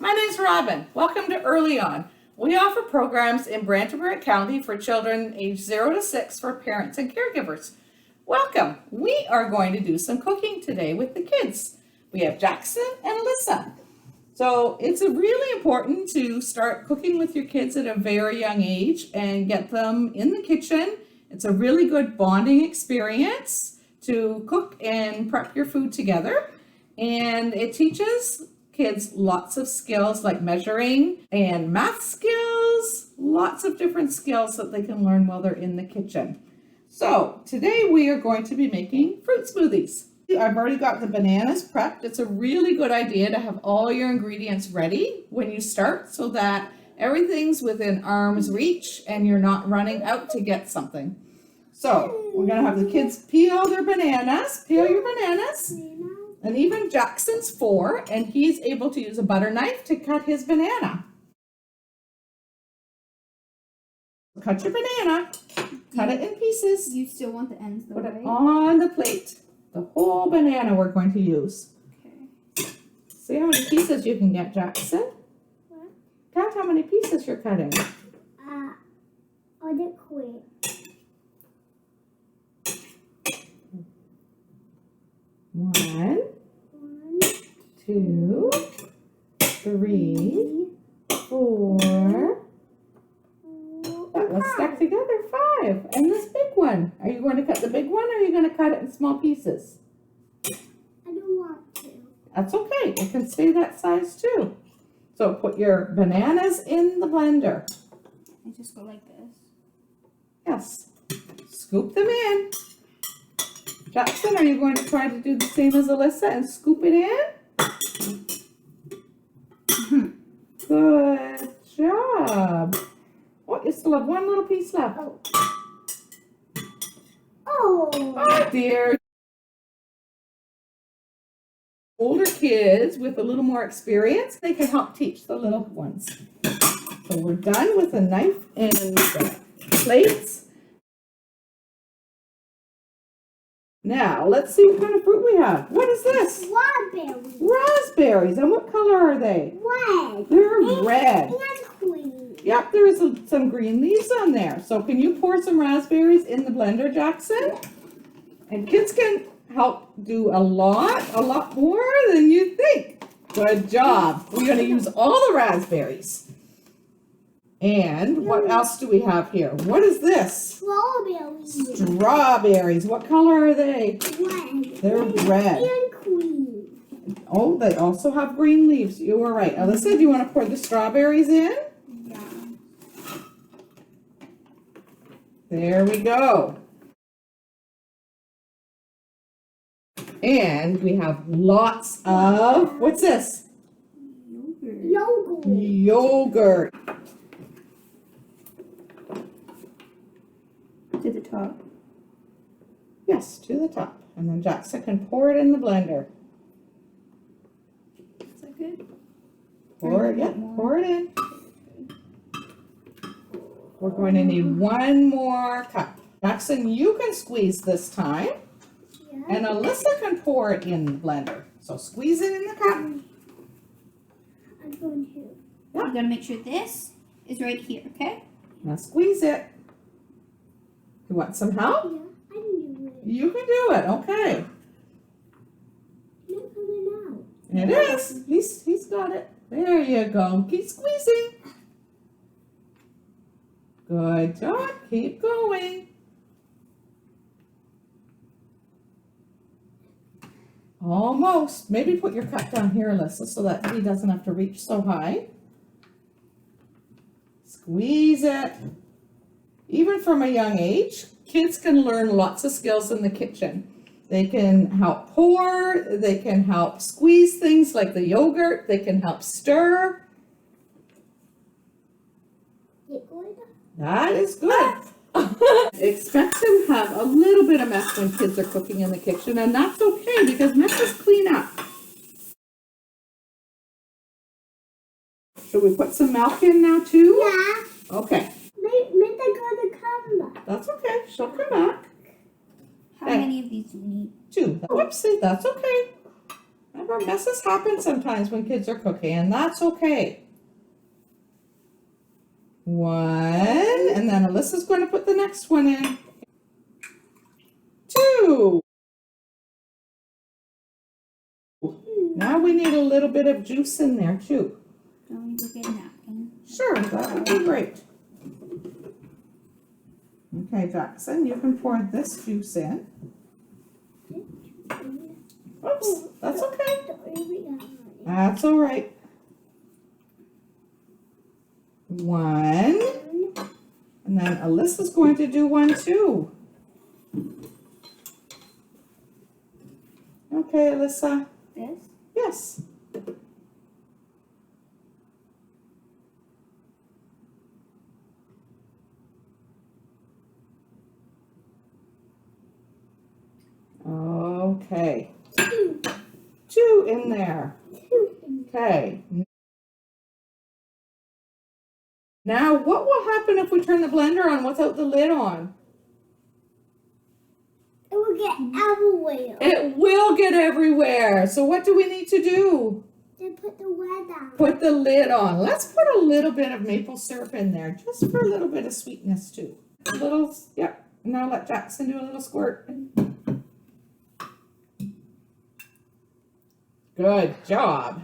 My name's Robin. Welcome to EarlyON. We offer programs in Brantford Brant County for children aged 0 to 6 for parents and caregivers. Welcome. We are going to do some cooking today with the kids. We have Jackson and Alyssa. So it's really important to start cooking with your kids at a very young age and get them in the kitchen. It's a really good bonding experience to cook and prep your food together. And it teaches kids lots of skills like measuring and math skills, lots of different skills that they can learn while they're in the kitchen. So today we are going to be making fruit smoothies. I've already got the bananas prepped. It's a really good idea to have all your ingredients ready when you start so that everything's within arm's reach and you're not running out to get something. So we're going to have the kids peel your bananas. And even Jackson's 4, and he's able to use a butter knife to cut his banana. Cut your banana, cut it in pieces. You still want the ends though, Put it right? on the plate. The whole banana we're going to use. Okay. See how many pieces you can get, Jackson? What? Count how many pieces you're cutting. I did quit. One, 2, 3, 4. Let's stack together 5. And this big one. Are you going to cut the big one or are you going to cut it in small pieces? I don't want to. That's okay. It can stay that size too. So put your bananas in the blender. I just go like this. Yes. Scoop them in. Jackson, are you going to try to do the same as Alyssa and scoop it in? Good job. Oh, you still have one little piece left. Oh dear. Older kids with a little more experience, they can help teach the little ones. So we're done with the knife and the plates. Now, let's see what kind of fruit we have. What is this? Strawberries. Raspberries. And what color are they? Red. They're red. And green. Yep, there is some green leaves on there. So can you pour some raspberries in the blender, Jackson? And kids can help do a lot more than you think. Good job. We're going to use all the raspberries. And what else do we have here? What is this? Strawberries. Strawberries. What color are they? Red. They're red. And green. Oh, they also have green leaves. You were right. Alyssa, do you want to pour the strawberries in? Yeah. There we go. And we have lots of, what's this? Yogurt. Yogurt. To the top. Yes, to the top. And then Jackson can pour it in the blender. Is that good? Pour it, yeah, pour it in. We're going to need one more cup. Jackson, you can squeeze this time. Yeah. And Alyssa can pour it in the blender. So squeeze it in the cup. I'm going to. You gotta make sure this is right here, okay? Now squeeze it. You want some help? Yeah, I can do it. You can do it, okay. Not coming out. It is. He's got it. There you go. Keep squeezing. Good job. Keep going. Almost. Maybe put your cup down here, Alyssa, so that he doesn't have to reach so high. Squeeze it. Even from a young age, kids can learn lots of skills in the kitchen. They can help pour, they can help squeeze things like the yogurt, they can help stir. Get good? That is good. Expect to have a little bit of mess when kids are cooking in the kitchen, and that's okay because messes clean up. Should we put some milk in now too? Yeah. Okay. Maybe I gotta come back. That's okay. She'll come back. How many of these do we need? 2. Whoopsie, that's okay. That's Remember, messes happen sometimes when kids are cooking, and that's okay. 1, and then Alyssa's going to put the next one in. 2. Now we need a little bit of juice in there too. Don't we go get a napkin? Sure, that would be great. Okay, Jackson, you can pour this juice in. Oops, that's okay. That's all right. 1, and then Alyssa's going to do 1 too. Okay, Alyssa. This? Yes. Okay. 2 in there. Okay. Now, what will happen if we turn the blender on without the lid on? It will get everywhere. It will get everywhere. So what do we need to do? Then put the lid on. Put the lid on. Let's put a little bit of maple syrup in there, just for a little bit of sweetness too. A little, yep. Now let Jackson do a little squirt. Good job.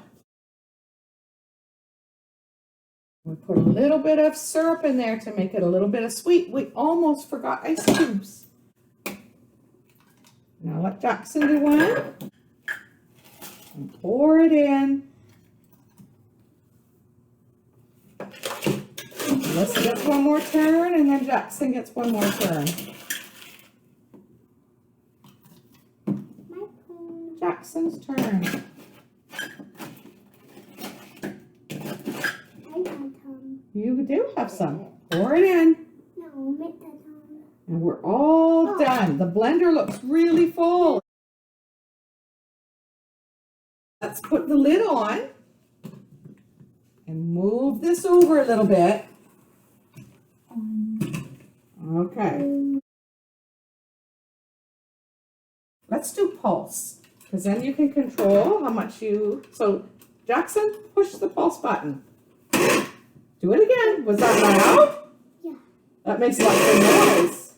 We put a little bit of syrup in there to make it a little bit of sweet. We almost forgot ice cubes. Now let Jackson do 1. And pour it in. Let's get 1 more turn, and then Jackson gets 1 more turn. My phone. Jackson's turn. I got some. You do have some. Pour it in. No, make that on. And we're all done. The blender looks really full. Let's put the lid on and move this over a little bit. Okay. Let's do pulse, because then you can control how much you, so Jackson, push the pulse button. Do it again. Was that loud? Yeah. That makes lots of noise.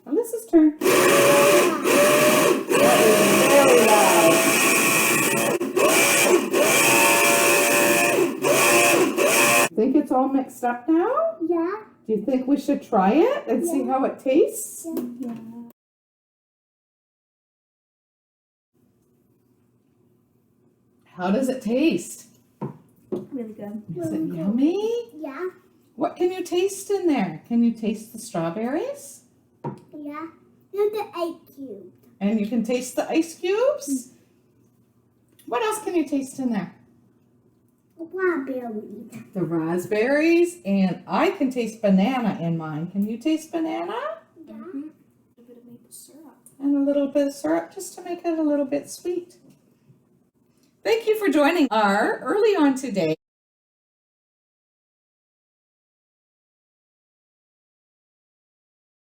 Alyssa's turn. That is very loud. Think it's all mixed up now? Yeah. Do you think we should try it and see how it tastes? Yeah. How does it taste? Really good. Is it yummy? Yeah. What can you taste in there? Can you taste the strawberries? Yeah. Look at the ice cube. And you can taste the ice cubes? What else can you taste in there? Strawberries. The raspberries, and I can taste banana in mine. Can you taste banana? Yeah. A bit of maple syrup. And a little bit of syrup just to make it a little bit sweet. Thank you for joining our Early On today.